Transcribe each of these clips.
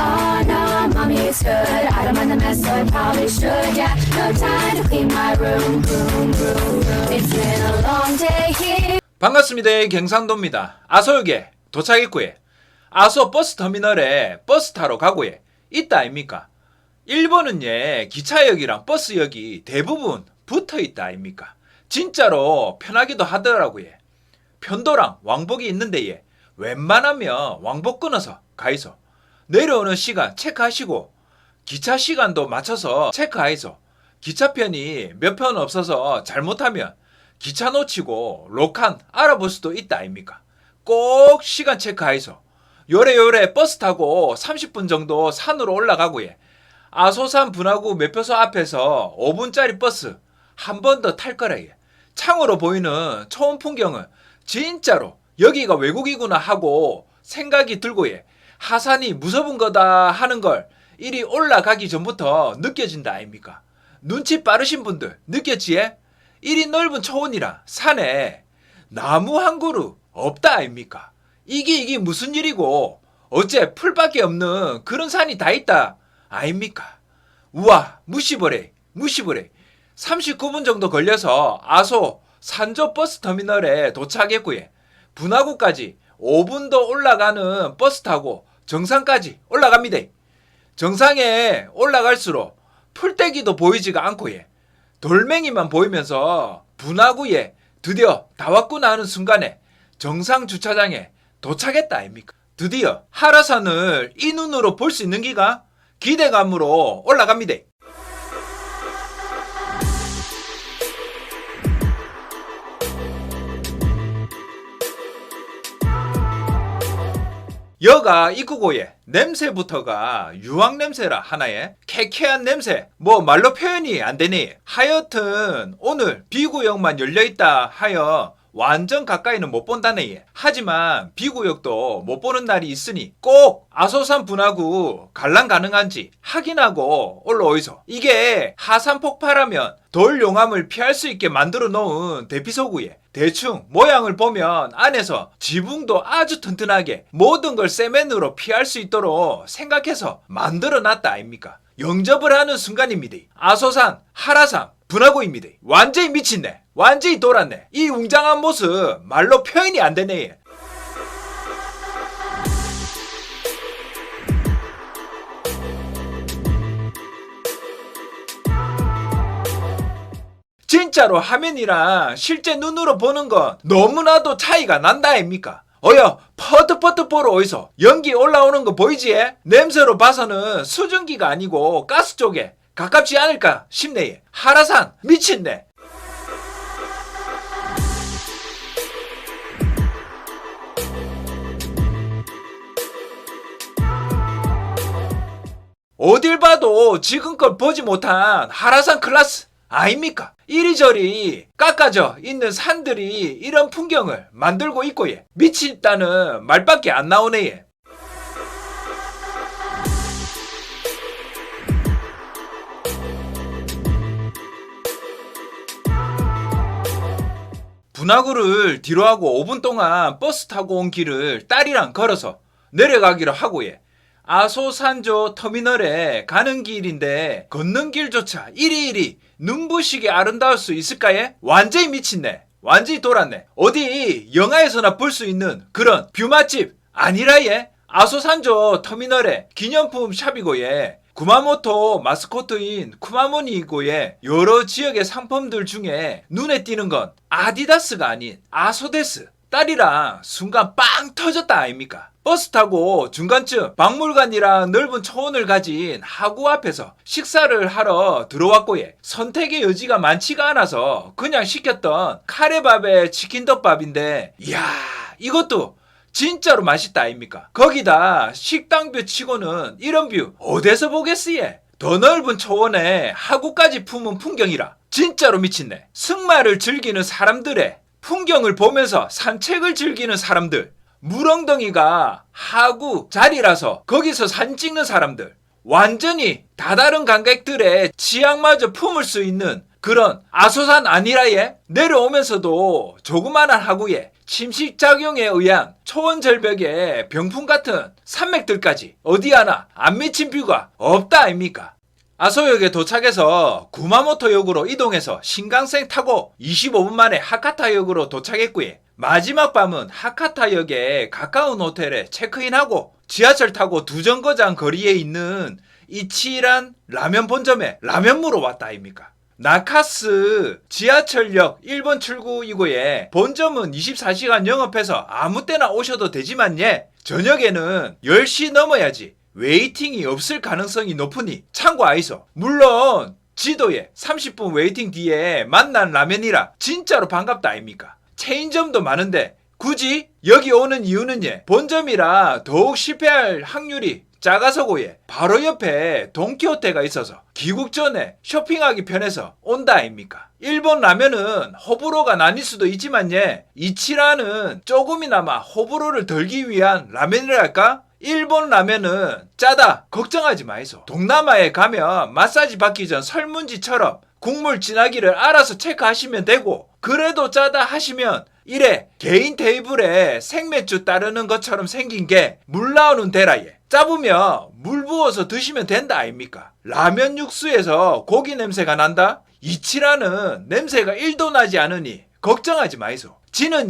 Oh no, mommy is good. I don't mind the mess, so I probably should. Yeah, no time to clean my room. It's been a long day here. 반갑습니다. 경상도입니다. 아소역에 도착했고요. 아소 버스터미널에 버스 타러 가고요. 있다 아닙니까? 일본은 기차역이랑 버스역이 대부분 붙어있다 아닙니까? 진짜로 편하기도 하더라고요. 편도랑 왕복이 있는데 웬만하면 왕복 끊어서 가이소. 내려오는 시간 체크하시고 기차 시간도 맞춰서 체크하이소. 기차편이 몇 편 없어서 잘못하면 기차 놓치고 로칸 알아볼 수도 있다 아닙니까? 꼭 시간 체크하이소. 요래 버스 타고 30분 정도 산으로 올라가고요. 아소산 분화구 매표소 앞에서 5분짜리 버스 한 번 더 탈 거래요. 창으로 보이는 초원 풍경은 진짜로 여기가 외국이구나 하고 생각이 들고요. 하산이 무서운 거다 하는 걸 이리 올라가기 전부터 느껴진다 아닙니까? 눈치 빠르신 분들 느꼈지에? 이리 넓은 초원이라 산에 나무 한 그루 없다 아닙니까? 이게 무슨 일이고 어째 풀밖에 없는 그런 산이 다 있다 아닙니까? 우와 무시버레 39분 정도 걸려서 아소 산조 버스터미널에 도착했고요. 분화구까지 5분 더 올라가는 버스 타고 정상까지 올라갑니다. 정상에 올라갈수록 풀떼기도 보이지가 않고 돌멩이만 보이면서 분화구에 드디어 다 왔구나 하는 순간에 정상 주차장에 도착했다 아닙니까? 드디어 하라산을 이 눈으로 볼 수 있는 기가 기대감으로 올라갑니다. 여가 입구고에 냄새부터가 유황 냄새라 하나에 쾌쾌한 냄새 뭐 말로 표현이 안 되네. 하여튼 오늘 B구역만 열려있다 하여 완전 가까이는 못 본다네. 하지만 B구역도 못 보는 날이 있으니 꼭 아소산 분화구 관람 가능한지 확인하고 올라오이소. 이게 하산 폭발하면 돌 용암을 피할 수 있게 만들어 놓은 대피소구에 대충 모양을 보면 안에서 지붕도 아주 튼튼하게 모든 걸 세면으로 피할 수 있도록 생각해서 만들어 놨다 아닙니까? 영접을 하는 순간입니다. 아소산, 하라산, 분화구입니다. 완전히 미친네. 완전히 돌았네. 이 웅장한 모습 말로 표현이 안 되네. 진짜로 화면이랑 실제 눈으로 보는 건 너무나도 차이가 난다 아닙니까? 어여 퍼뜩퍼뜩 보러 어디서 연기 올라오는 거 보이지? 냄새로 봐서는 수증기가 아니고 가스 쪽에 가깝지 않을까 싶네. 하라산 미친네. 어딜 봐도 지금껏 보지 못한 하라산 클래스 아닙니까? 이리저리 깎아져 있는 산들이 이런 풍경을 만들고 있고 미치다는 말밖에 안 나오네. 분화구를 뒤로 하고 5분 동안 버스 타고 온 길을 딸이랑 걸어서 내려가기로 하고 아소산조 터미널에 가는 길인데 걷는 길조차 이리 눈부시게 아름다울 수 있을까에? 완전히 미친네. 완전히 돌았네. 어디 영화에서나 볼 수 있는 그런 뷰 맛집 아니라예? 아소산조 터미널에 기념품 샵이고 구마모토 마스코트인 쿠마모니이고 여러 지역의 상품들 중에 눈에 띄는 건 아디다스가 아닌 아소데스. 딸이랑 순간 빵 터졌다 아닙니까? 버스 타고 중간쯤 박물관이랑 넓은 초원을 가진 하구 앞에서 식사를 하러 들어왔고 선택의 여지가 많지가 않아서 그냥 시켰던 카레밥에 치킨덮밥인데 이야 이것도 진짜로 맛있다 아닙니까? 거기다 식당뷰 치고는 이런 뷰 어디서 보겠으예? 더 넓은 초원에 하구까지 품은 풍경이라 진짜로 미친네. 승마를 즐기는 사람들의 풍경을 보면서 산책을 즐기는 사람들, 물엉덩이가 하구 자리라서 거기서 사진 찍는 사람들, 완전히 다다른 관객들의 취향마저 품을 수 있는 그런 아소산 아니라에 내려오면서도 조그마한 하구에 침식작용에 의한 초원절벽의 병풍 같은 산맥들까지 어디 하나 안 미친 뷰가 없다 아닙니까? 아소역에 도착해서 구마모토역으로 이동해서 신강생 타고 25분 만에 하카타역으로 도착했고요. 마지막 밤은 하카타역에 가까운 호텔에 체크인하고 지하철 타고 2정거장 거리에 있는 이치란 라면 본점에 라면 먹으러 왔다 아닙니까? 나카스 지하철역 1번 출구이고에 본점은 24시간 영업해서 아무 때나 오셔도 되지만 저녁에는 10시 넘어야지 웨이팅이 없을 가능성이 높으니 참고하이소. 물론 지도에 30분 웨이팅 뒤에 만난 라면이라 진짜로 반갑다 아닙니까? 체인점도 많은데 굳이 여기 오는 이유는 본점이라 더욱 실패할 확률이 작아서고에 바로 옆에 돈키호테가 있어서 귀국 전에 쇼핑하기 편해서 온다 아닙니까? 일본 라면은 호불호가 나뉠 수도 있지만 이치라는 조금이나마 호불호를 덜기 위한 라면이랄까? 일본 라면은 짜다 걱정하지 마이소. 동남아에 가면 마사지 받기 전 설문지처럼 국물 진하기를 알아서 체크하시면 되고 그래도 짜다 하시면 이래 개인 테이블에 생맥주 따르는 것처럼 생긴 게 물 나오는 데라에 짜부면 물 부어서 드시면 된다 아닙니까? 라면 육수에서 고기 냄새가 난다? 이치라는 냄새가 1도 나지 않으니 걱정하지 마이소. 지는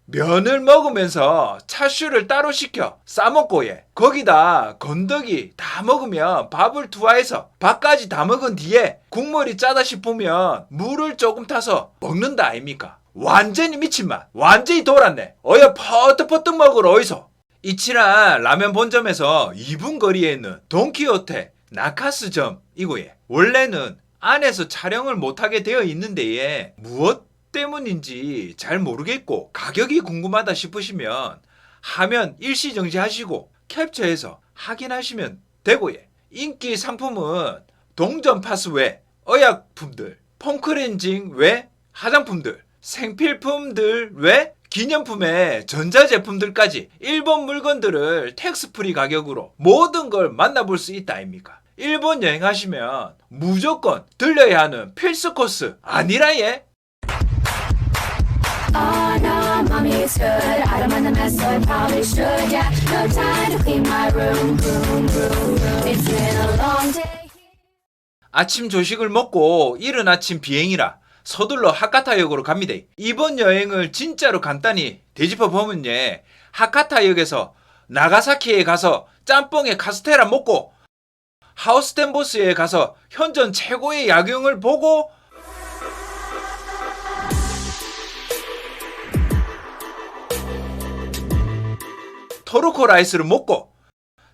면을 먹으면서 차슈를 따로 시켜 싸먹고 거기다 건더기 다 먹으면 밥을 투하해서 밥까지 다 먹은 뒤에 국물이 짜다 싶으면 물을 조금 타서 먹는다 아닙니까? 완전히 미친 맛. 완전히 돌았네. 어여 퍼뜩퍼뜩 먹으러 어이소. 이치란 라면 본점에서 2분 거리에 있는 돈키호테 나카스점이고요. 원래는 안에서 촬영을 못하게 되어 있는데 무엇 때문인지 잘 모르겠고 가격이 궁금하다 싶으시면 화면 일시정지 하시고 캡처해서 확인하시면 되고요. 인기 상품은 동전 파스 외 의약품들, 폼클렌징 외 화장품들, 생필품들 외 기념품의 전자제품들까지 일본 물건들을 텍스프리 가격으로 모든 걸 만나볼 수 있다 아닙니까? 일본 여행하시면 무조건 들려야 하는 필수 코스 아니라 Oh no, mommy is good. I don't mind the mess, so I probably should. Yeah, no time to clean my room. It's been a long day. 아침 조식을 먹고 이른 아침 비행이라 서둘러 하카타역으로 갑니다. 이번 여행을 진짜로 간단히 되짚어 보면 하카타역에서 나가사키에 가서 짬뽕에 카스테라 먹고 하우스텐보스에 가서 현존 최고의 야경을 보고 토르코 라이스를 먹고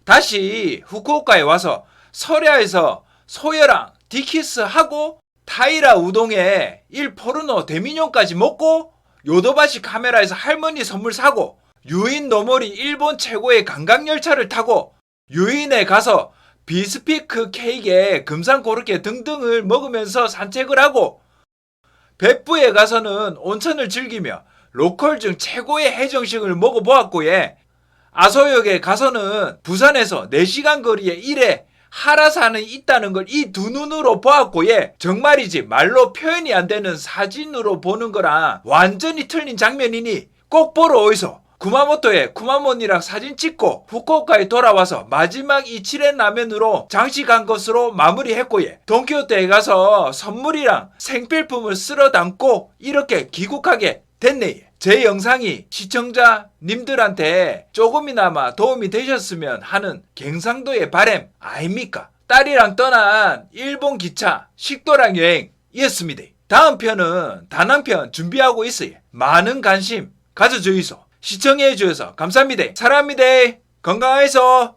다시 후쿠오카에 와서 서랴에서 소여랑 디키스하고 타이라 우동에 1포르노 대미뇽까지 먹고 요도바시 카메라에서 할머니 선물 사고 유인 노모리 일본 최고의 관광열차를 타고 유인에 가서 비스피크 케이크에 금상고르케 등등을 먹으면서 산책을 하고 백부에 가서는 온천을 즐기며 로컬 중 최고의 해정식을 먹어보았고 아소역에 가서는 부산에서 4시간 거리에 일에 하라산이 있다는 걸 이 두 눈으로 보았고 정말이지 말로 표현이 안 되는 사진으로 보는 거랑 완전히 틀린 장면이니 꼭 보러 오이소. 구마모토에 쿠마몬이랑 사진 찍고 후쿠오카에 돌아와서 마지막 이치렌 라면으로 장식한 것으로 마무리했고 돈키호테에 가서 선물이랑 생필품을 쓸어 담고 이렇게 귀국하게 됐네. 제 영상이 시청자님들한테 조금이나마 도움이 되셨으면 하는 갱상도의 바람 아닙니까? 딸이랑 떠난 일본 기차 식도락 여행이었습니다. 다음 편은 다낭편 준비하고 있어요. 많은 관심 가져주이소. 시청해주셔서 감사합니다. 사랑합니다. 건강하이소.